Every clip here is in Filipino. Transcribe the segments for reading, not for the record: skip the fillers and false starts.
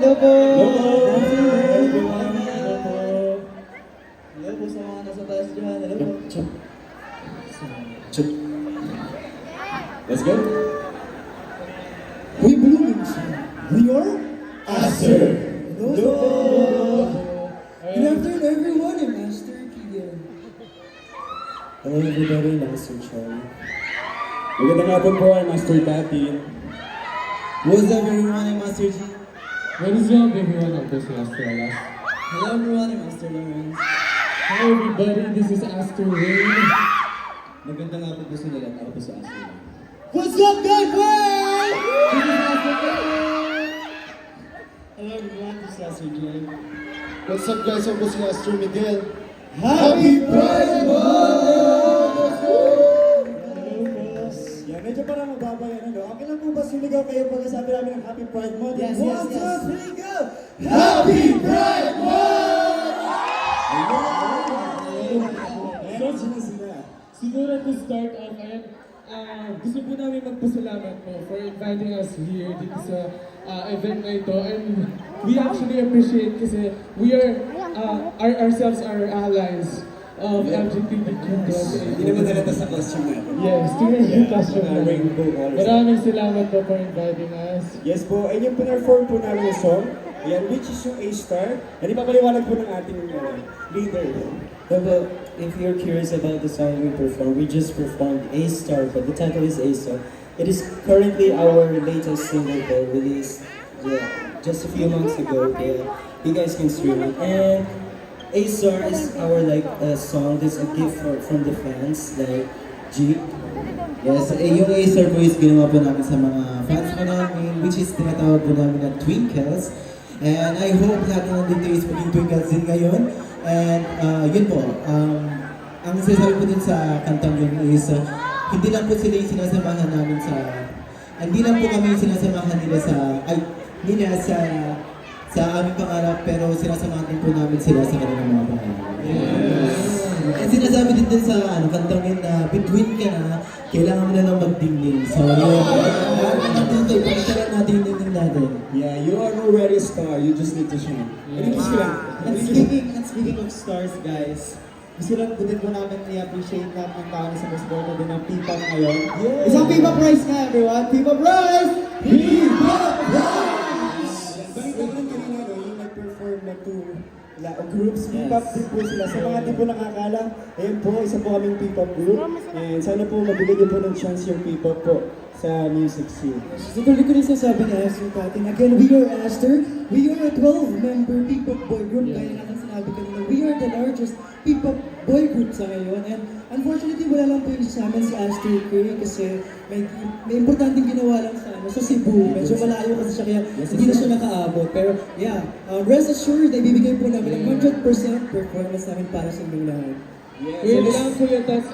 Hello po! Hello po sa mga nasa taas dyan. Hello po. Chup. Let's go. We Bloomings. We are Aster. Hello po. Good afternoon everyone. I'm Aster Kian. Hello everybody. Master Charlie. Magandang hapon po. I'm Master Tatin. What's up everyone? I'm Master G. What is up everyone? I'm Chris Astrella. Hello everyone, I'm Master Lawrence. Hi everybody, this is Aster Rain. Maganda nga po gusto nila. Ako po si Aster. What's up guys? Hello everyone, this is Aster Jen. What's up guys? Ako si Aster Miguel. Happy Pride Month! Yeah, medyo parang mababa yan, ano? Okay lang po ba sumigaw kayo pagkasabi namin ng Happy Pride Month? Yes, One, yes, yes. 2, 3, go! Happy Pride Month! Ayun, sila. Siguro to start off, gusto po namin magpasalamat po for inviting us here dito sa event na ito. And we actually appreciate kasi we are, ourselves are allies of LGBTQ+. Hindi naman nalata sa costume natin. Yes, tingnan yung costume Yeah, namin. rainbow colors. Maraming salamat po for inviting us. Yes po, ayun yung pinarform po namin yung song. Ayan, which is yung A-Star. Yan ipapaliwanag po ng ating leader. Well, if you're curious about the song we performed, we just performed A-Star, but the title is A-Star. It is currently our latest single that released just a few months ago. You guys can stream it. And A-Star is our song that's a gift from the fans, like G. Yes, yung A-Star po is ginawa po namin sa mga fans po namin, which is tinatawag po namin na Twinkles. And I hope lahat na nandito is maging Twinkles din ngayon. And yun po, ang sinasabi po din sa kantang yun is, hindi lang po sila yung sinasamahan namin hindi lang po kami yung sinasamahan nila sa aming pangarap, pero sinasamahan din po namin sila sa kanilang mga pangarap. At sinasabi din sa kantang yun na between ka na, kailangan mo na lang magdingding. So yun, natin ito, ipagtalan natin yung dingding natin. Yeah, you are already a star. You just need to shine. Anything sila. And speaking of stars, guys, gusto lang po din po namin i-appreciate lahat ng tao na sumusuporta din ng P-Pop ngayon. Yeah. Isang P-Pop Rise nga, everyone! P-Pop Rise! P-Pop Rise! Balita ko lang kanina, no, yung nag-perform na groups, P-Pop din po sila. Sa mga di po nakakalam, ayun po, isa po kaming P-Pop group. And sana po mabigyan niyo po ng chance yung P-Pop po sa music scene. Tuloy ko rin sasabi ni Aster Tatin. Again, we are Aster. We are a 12-member P-pop boy group. Kaya natin sinabi kanina, we are the largest P-pop boy group sa ngayon. And unfortunately, wala lang po yung sa amin si Aster K kasi may importanteng ginawa lang sa Cebu. Medyo malayo kasi siya kaya hindi na siya nakaabot. Pero yeah, rest assured, ibibigay po namin ang 100% performance namin para sa inyong lahat. Wait lang Kuya Tats,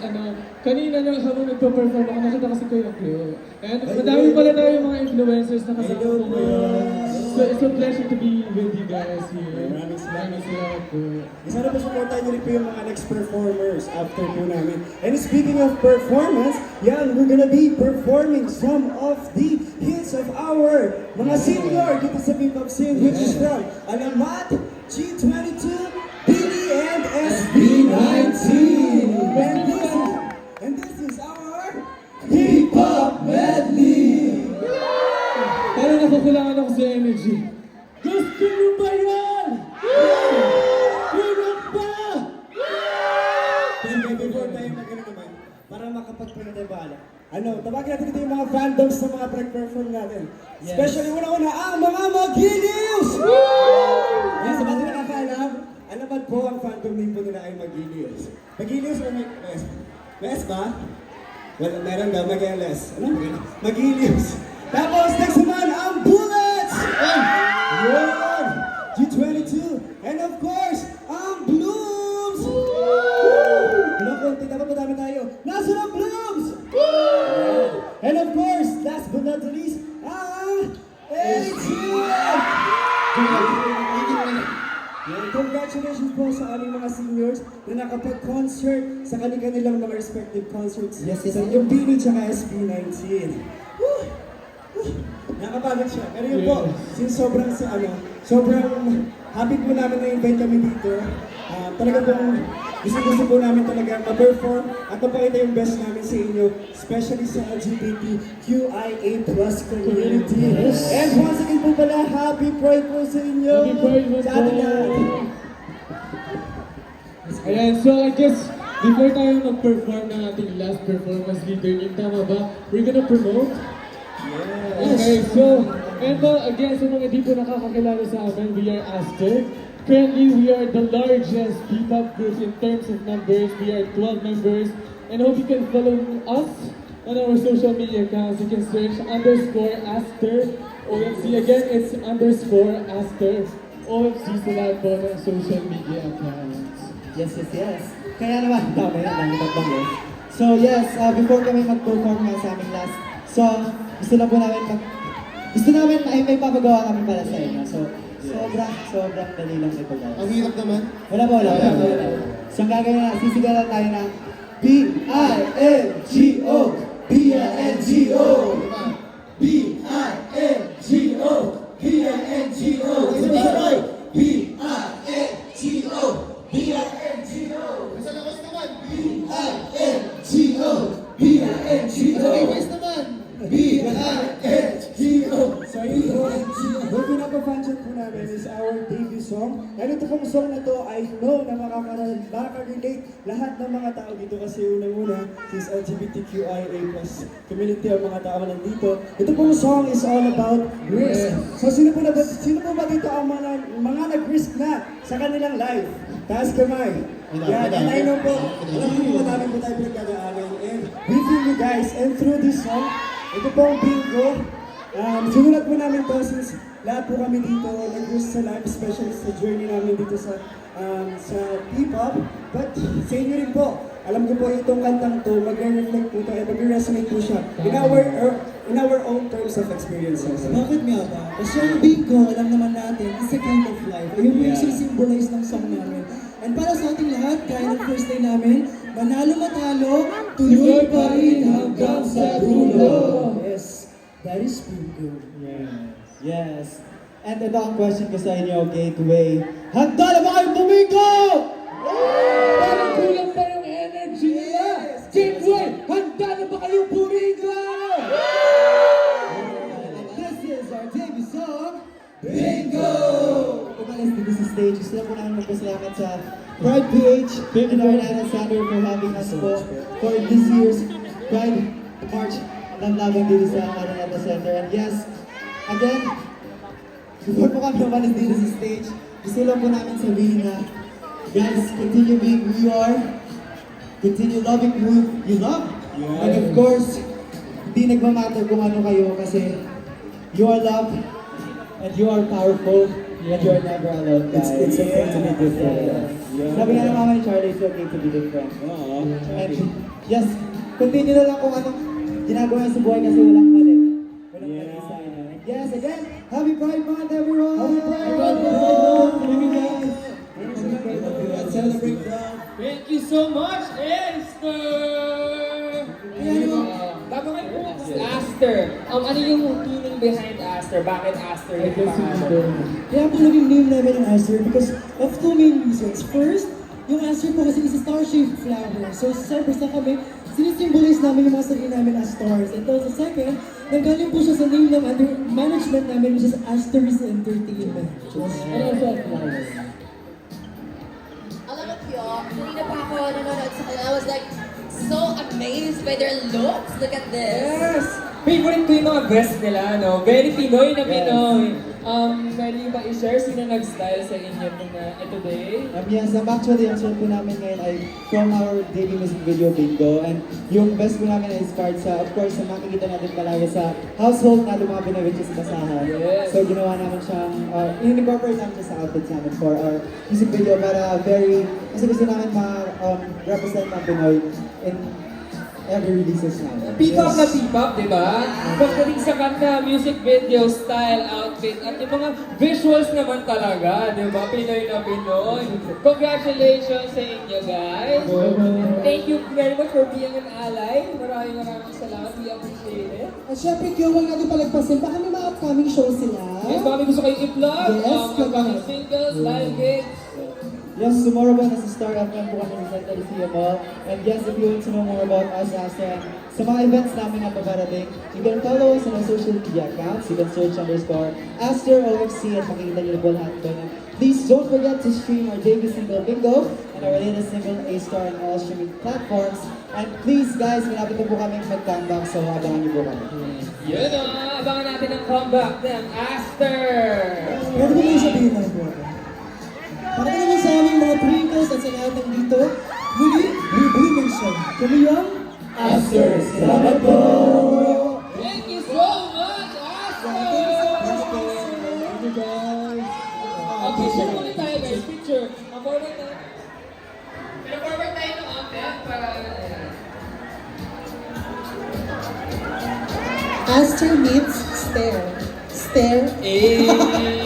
kanina nang habang nagpa-perform ako, nakita kasi ko yung clue. And madami pala tayo yung mga influencers na kasama ko ngayon. So it's a pleasure to be with you guys here. Maraming salamat po. Sana po supportahan niyo rin po yung mga next performers after po namin. And speaking of performance, we're gonna be performing some of the hits of our mga senior dito sa P-Pop scene, which is from Alamat, G22, Billy, and SB19. And this is our P-Pop medley. Parang nakukulangan ako sa energy. Gusto mo ba yan? Kulang pa! Pero before tayo mag-ano naman, para makapagpinatibala. Tawagin natin ito yung mga fandoms sa mga perform natin. Yes. Especially una-una ang mga Magilius! Yan, sa mga di nakakaalam, alamat po ang fandom name po nila ay Magilius. Magilius o may S? May S ba? Well, meron daw, Mag-LS. Magilius. Tapos, next naman, ang Bullets! Yun! G22. And of course, ang Blooms! Konti, dapat madami tayo. Nasaan ang Blooms? And of course, last but not the least, ang ATM! Congratulations po sa aming mga seniors na nakapag-concert sa kanilang mga respective concerts. Yes, yes. Sa yung Billy tsaka SB19. Nakapagod siya. Pero yun po, since sobrang sobrang happy po namin na-invite kami dito. Talaga pong gusto po namin talaga ma-perform at mapakita yung best namin sa inyo, especially sa LGBTQIA+ community. And once again po pala, happy Pride po sa inyo! Happy Pride po Sa atin lahat. Ayan, so I guess, before tayo mag-perform ng ating last performance leader niyo, tama ba? We're gonna promote? Okay, so, and again, sa mga di po nakakakilala sa amin, we are Aster. Currently, we are the largest P-pop group in terms of numbers. We are 12 members. And hope you can follow us on our social media accounts. You can search _Aster OFC. Again, it's _Aster OFC sa lahat po ng social media accounts. Yes, yes, yes. Kaya naman, tama yan, dami tagbang. So yes, before kami mag-perform nga sa aming last song, gusto namin ay may papagawa kami para sa inyo. So, sobrang dali lang ito guys. Ang hirap naman. Wala. So ang gagawin na, sisigalan tayo na B-I-N-G-O B-I-N-G-O B-I-N-G-O B-I-N-G-O Sabay! B-I-N-G-O B-I-N-G-O Isa na kasi naman. B-I-N-G-O B-I-N-G-O naman. B-I-N-G-O So yun po, yung pinaka-function po namin is our debut song. And ito pong song na to, I know na makaka-relate lahat ng mga tao dito kasi unang-una, since LGBTQIA+ community ang mga tao nandito. Ito pong song is all about risk. So sino po ba dito ang mga nag-risk na sa kanilang life? Taas kamay. Yan, and I know po, alam po madami po tayo pinagdadaanan. And we feel you guys, and through this song, ito pong bingo, sinulat po namin to since lahat po kami dito nag-risk sa life, especially sa journey namin dito sa P-pop. But sa inyo rin po, alam ko po itong kantang to, mag-reflect po to, and mag-resonate po siya in our own terms of experiences. Bakit nga ba? Kasi yung bingo, alam naman natin, is a kind of life. Yung yung symbolize ng song namin. And para sa ating lahat, kaya ng first day namin, manalo matalo, tuloy pa rin hanggang sa dulo. Yes, that is bingo. Yes. And ito ang question ko sa inyo, Gateway. Handa na ba kayong bumigo? Parang kulang pa yung energy nila! Gateway, handa na ba kayong bumigo? This is our debut song, Bingo! Umalis dito sa stage. Gusto lang po namin magpasalamat sa Pride PH and Arnana Sander for having us po for this year's Pride March ng laban dito sa Arnana Center. And yes, again, before po kami umalis dito sa stage, gusto lang po namin sabihin na, guys, continue being who you are, continue loving who you love, and of course, hindi nagmamatter kung ano kayo kasi you are loved, and you are powerful, and you are never alone, guys. It's okay to be different. Sabi nga ng mama ni Charlie, it's okay to be different. And yes, continue na lang kung anong ginagawa niya sa buhay kasi walang mali. Walang mali sa inyo. And yes, again, Happy Pride Month, everyone! Happy Pride Month! Thank you, guys! Let's celebrate that. Thank you so much, Esther! Bago kayo po, Aster. Ano yung meaning behind Aster? Bakit Aster I yung guess pangalan? Kaya po naging name namin ng Aster because of two main reasons. First, yung Aster po kasi is a star-shaped flower. So sa Cyprus na kami, sinisimbolize namin yung mga sarili namin as stars. And also second, nanggaling po siya sa name ng under management namin which is Aster's Entertainment. And also a flower. Alam mo, Pio, kanina pa ako nanonood sa kanila. I was like so amazed by their looks. Look at this. Yes! Favorite ko yung mga best nila, no? Very Pinoy na Pinoy. Pwede yung ba i-share sino nag-style sa inyo today? Yes, actually, ang shot po namin ngayon ay from our daily music video Bingo. And yung best po namin ay inspired sa, of course, sa makikita natin palagi sa household natin mga binabitch sa basahan. Yes. So ginawa namin siyang, in-incorporate namin siya sa outfits namin for our music video para kasi gusto namin ma-represent ng Pinoy in every releases namin. P-pop na P-pop, di ba? Pagdating sa kanta, music video, style, outfit, at yung mga visuals naman talaga, di ba? Pinoy na Pinoy. Congratulations sa inyo, guys! Thank you very much for being an ally. Maraming salamat. We appreciate it. At syempre, Kyo, huwag natin palagpasin. Baka may mga upcoming shows sila. Yes, baka may gusto kayong i-plug. Yes, Upcoming singles, live gigs. Yes, tomorrow po nasa Star FM po kami sa Santa Lucia Mall. And yes, if you want to know more about us as sa mga events namin na paparating, you can follow us on our social media accounts. You can search _Aster OFC at makikita niyo po lahat doon. And please don't forget to stream our debut single Bingo and our latest single A-Star on all streaming platforms. And please guys, malapit na po kami mag-comeback, so abangan niyo po kami. Yun o, abangan natin ang comeback ng Aster. Pwede mo yung sabihin na po ako. Para naman sa aming mga twinkles at sa lahat ng dito, muli, we mention. Kami ang Aster, salamat po! Thank you so much, Aster! Thank you guys. Picture muna tayo guys, picture. Forward tayo. Forward tayo ng content para... Aster meets stare. Stare. Eh!